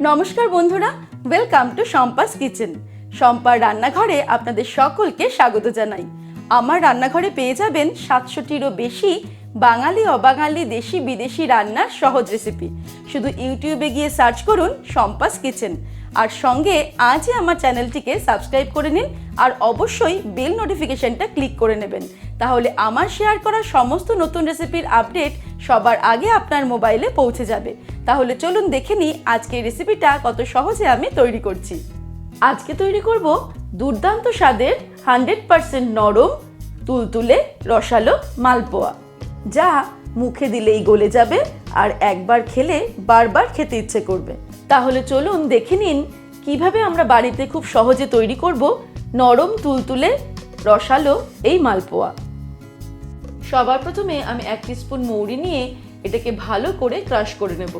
নমস্কার বন্ধুরা, welcome to Shampa's kitchen. শম্পার রান্নাঘরে আপনাদের সকলকে স্বাগত জানাই। আমার রান্নাঘরে পেয়ে যাবেন 700টিরও বেশি বাঙালি অবাঙালি দেশি বিদেশি রান্নার সহজ রেসিপি। শুধু ইউটিউবে গিয়ে সার্চ করুন শম্পাস কিচেন, আর সঙ্গে আজই আমার চ্যানেলটিকে সাবস্ক্রাইব করে নিন, আর অবশ্যই বেল নোটিফিকেশনটা ক্লিক করে নেবেন। তাহলে আমার শেয়ার করা সমস্ত নতুন রেসিপির আপডেট সবার আগে আপনার মোবাইলে পৌঁছে যাবে। তাহলে চলুন দেখে নিই আজকের রেসিপিটা কত সহজে আমি তৈরি করছি। আজকে তৈরি করব দুর্দান্ত স্বাদের 100% নরম তুলতুলে রসালো মালপোয়া, যা মুখে দিলেই গলে যাবে আর একবার খেলে বারবার খেতে ইচ্ছে করবে। তাহলে চলুন দেখে নিন কিভাবে আমরা বাড়িতে খুব সহজে তৈরি করব নরম তুলতুলে রসালো এই মালপোয়া। সবার প্রথমে আমি 1 টিস্পুন মৌরি নিয়ে এটাকে ভালো করে ক্রাশ করে নেব।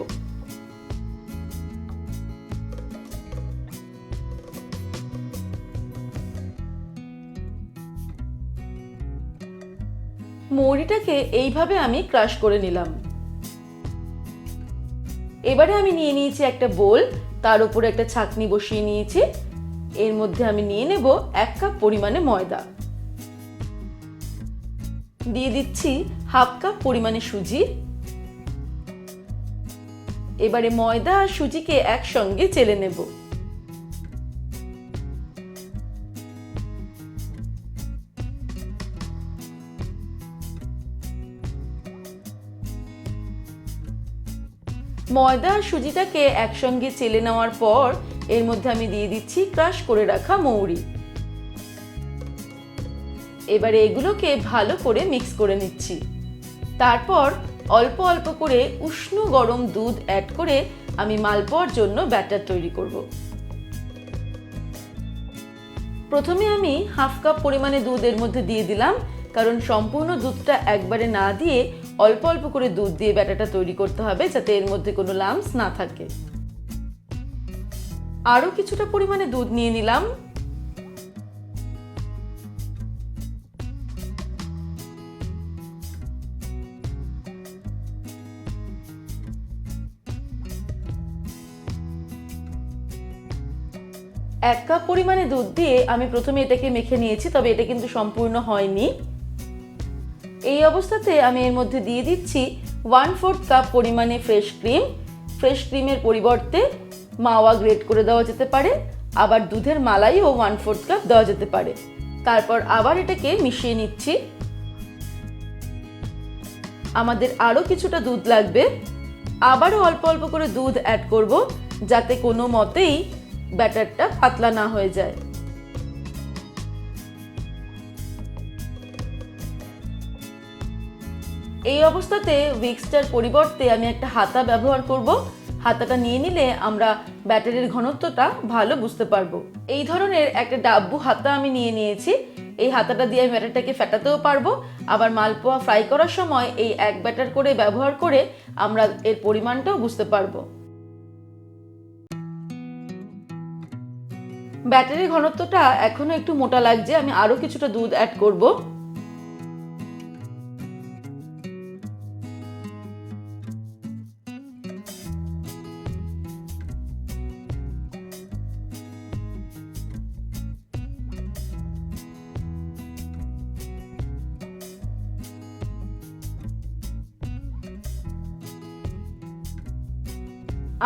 মৌরিটাকে এইভাবে আমি ক্রাশ করে নিলাম। এবারে আমি নিয়ে নিয়েছি একটা বোল, তার উপরে একটা ছাঁকনি বসিয়ে নিয়েছি। এর মধ্যে আমি নিয়ে নেব 1 কাপ পরিমাণে ময়দা, দিয়ে দিচ্ছি 1/2 কাপ পরিমাণে সুজি। এবারে ময়দা আর সুজিকে একসঙ্গে চেলে নেব। ময়দা আর সুজিটাকে একসঙ্গে চেলে নেওয়ার পর এর মধ্যে আমি দিয়ে দিচ্ছি ক্রাশ করে রাখা মৌরি। এবারে এগুলোকে ভালো করে মিক্স করে নিচ্ছি। তারপর অল্প অল্প করে উষ্ণ গরম দুধ অ্যাড করে আমি মালপোয়ার জন্য ব্যাটার তৈরি করব। প্রথমে আমি 1/2 কাপ পরিমাণে দুধ এর মধ্যে দিয়ে দিলাম, কারণ সম্পূর্ণ দুধটা একবারে না দিয়ে অল্প অল্প করে দুধ দিয়ে ব্যাটারটা তৈরি করতে হবে, যাতে এর মধ্যে কোনো লাম্পস না থাকে। আরো কিছুটা পরিমাণে দুধ নিয়ে নিলাম। এক কাপ পরিমাণে দুধ দিয়ে আমি প্রথমে এটাকে মেখে নিয়েছি, তবে এটা কিন্তু সম্পূর্ণ হয়নি। এই অবস্থাতে আমি এর মধ্যে দিয়ে দিচ্ছি 1/4 কাপ পরিমাণে ফ্রেশ ক্রিম। ফ্রেশ ক্রিমের পরিবর্তে মাওয়া গ্রেট করে দেওয়া যেতে পারে, আবার দুধের মালাইও 1/4 কাপ দেওয়া যেতে পারে। তারপর আবার এটাকে মিশিয়ে নিচ্ছি। আমাদের আরো কিছুটা দুধ লাগবে। আবারও অল্প অল্প করে দুধ অ্যাড করব, যাতে কোনো মতেই ব্যাটারটা পাতলা না হয়ে যায়। এই অবস্থাতে উইস্কটার পরিবর্তে আমি একটা হাতা ব্যবহার করব। হাতাটা নিয়ে নিলে আমরা ব্যাটারের ঘনত্বটা ভালো বুঝতে পারবো। এই ধরনের একটা ডাব্বু হাতা আমি নিয়ে নিয়েছি। এই হাতাটা দিয়ে আমি ব্যাটারটাকে ফেটাতেও পারবো, আবার মালপোয়া ফ্রাই করার সময় এই এক ব্যাটার করে ব্যবহার করে আমরা এর পরিমাণটাও বুঝতে পারবো। ব্যাটারের ঘনত্বটা এখনো একটু মোটা লাগছে, আমি আরো কিছুটা দুধ অ্যাড করব।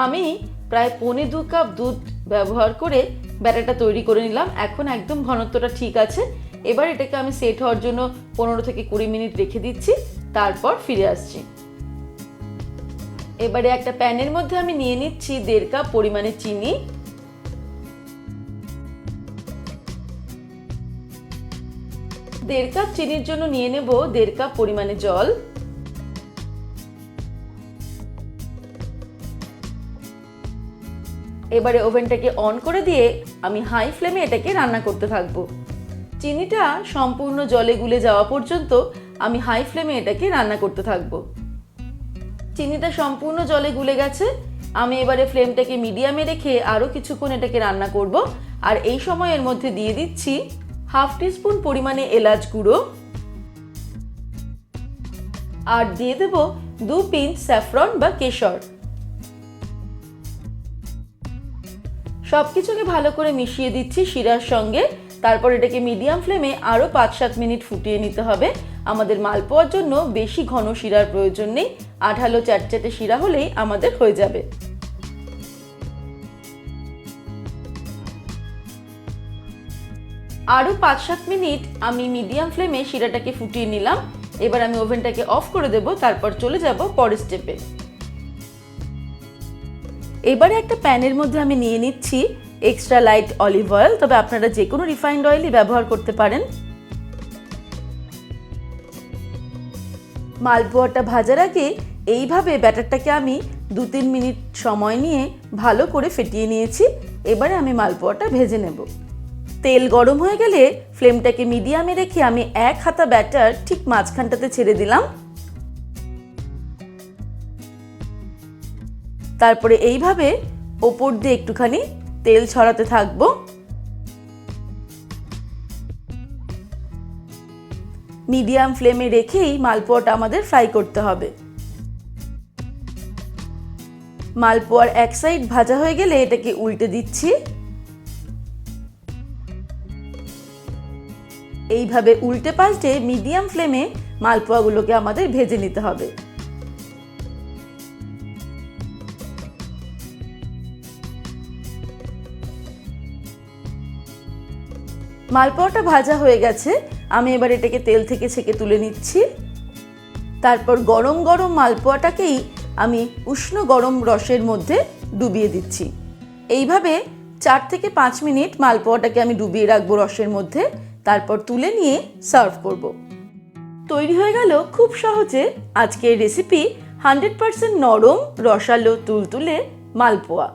আমি প্রায় 1.25 কাপ দুধ ব্যবহার করে ব্যাটারটা তৈরি করে নিলাম। এখন একদম ঘনত্বটা ঠিক আছে। এবার এটাকে আমি সেট হওয়ার জন্য 15 থেকে 20 মিনিট রেখে দিচ্ছি, তারপর ফিরে আসছি। এবারে একটা প্যানের মধ্যে আমি নিয়ে নিচ্ছি 1.5 কাপ পরিমাণে চিনি। দেড় কাপ চিনির জন্য নিয়ে নেব 1.5 কাপ পরিমাণে জল। এবারে ওভেনটাকে অন করে দিয়ে আমি হাই ফ্লেমে এটাকে রান্না করতে থাকবো। চিনিটা সম্পূর্ণ জলে গুলে যাওয়া পর্যন্ত আমি হাই ফ্লেমে এটাকে রান্না করতে থাকবো। চিনিটা সম্পূর্ণ জলে গুলে গেছে। আমি এবারে ফ্লেমটাকে মিডিয়ামে রেখে আরো কিছুক্ষণ এটাকে রান্না করব। আর এই সময় এর মধ্যে দিয়ে দিচ্ছি 1/2 টিস্পুন পরিমাণে এলাচ গুঁড়ো, আর দিয়ে দেব 2 পিঞ্চ স্যাফরন বা কেশর। সব কিছুকে ভালো করে মিশিয়ে দিচ্ছি শিরার সঙ্গে। তারপর এটাকে মিডিয়াম ফ্লেমে আরও 5-7 মিনিট ফুটিয়ে নিতে হবে। আমাদের মালপোয়ার জন্য বেশি ঘন শিরার প্রয়োজন নেই, আঠালো চ্যাটচ্যাটে শিরা হলেই আমাদের হয়ে যাবে। আরও 5-7 মিনিট আমি মিডিয়াম ফ্লেমে শিরাটাকে ফুটিয়ে নিলাম। এবার আমি ওভেনটাকে অফ করে দেব, তারপর চলে যাব পরের স্টেপে। এবারে একটা প্যানের মধ্যে আমি নিয়ে নিচ্ছি এক্সট্রা লাইট অলিভ অয়েল, তবে আপনারা যে কোনো রিফাইন্ড অয়েলই ব্যবহার করতে পারেন। মালপোয়াটা ভাজার আগে এইভাবে ব্যাটারটাকে আমি 2-3 মিনিট সময় নিয়ে ভালো করে ফেটিয়ে নিয়েছি। এবারে আমি মালপোয়াটা ভেজে নেব। তেল গরম হয়ে গেলে ফ্লেমটাকে মিডিয়ামে রেখে আমি 1 হাতা ব্যাটার ঠিক মাঝখানটাতে ছেড়ে দিলাম। তারপরে এইভাবে ওপর দিয়ে একটুখানি তেল ছড়াতে থাকবো। মিডিয়াম ফ্লেমে রেখেই মালপোয়াটা আমাদের ফ্রাই করতে হবে। মালপোয়ার এক সাইড ভাজা হয়ে গেলে এটাকে উল্টে দিচ্ছি। এইভাবে উল্টে পাল্টে মিডিয়াম ফ্লেমে মালপোয়াগুলোকে আমাদের ভেজে নিতে হবে। মালপোয়াটা ভাজা হয়ে গেছে, আমি এবার এটাকে তেল থেকে ছেঁকে তুলে নিচ্ছি। তারপর গরম গরম মালপোয়াটাকেই আমি উষ্ণ গরম রসের মধ্যে ডুবিয়ে দিচ্ছি। এইভাবে 4 থেকে 5 মিনিট মালপোয়াটাকে আমি ডুবিয়ে রাখবো রসের মধ্যে, তারপর তুলে নিয়ে সার্ভ করব। তৈরি হয়ে গেল খুব সহজে আজকের রেসিপি 100% নরম রসালো তুলতুলে মালপোয়া।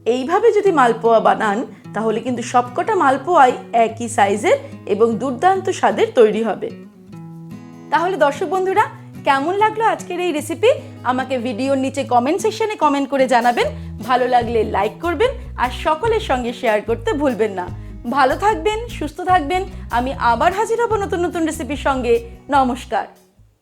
এইভাবে যদি মালপোয়া বানান তাহলে কিন্তু সবকটা মালপোয়াই একই সাইজের এবং দুর্দান্ত স্বাদের তৈরি হবে। তাহলে দর্শক বন্ধুরা, কেমন লাগলো আজকের এই রেসিপি আমাকে ভিডিওর নিচে কমেন্ট সেকশনে কমেন্ট করে জানাবেন। ভালো লাগলে লাইক করবেন আর সকলের সঙ্গে শেয়ার করতে ভুলবেন না। ভালো থাকবেন, সুস্থ থাকবেন। আমি আবার হাজির হব নতুন নতুন রেসিপির সঙ্গে। নমস্কার।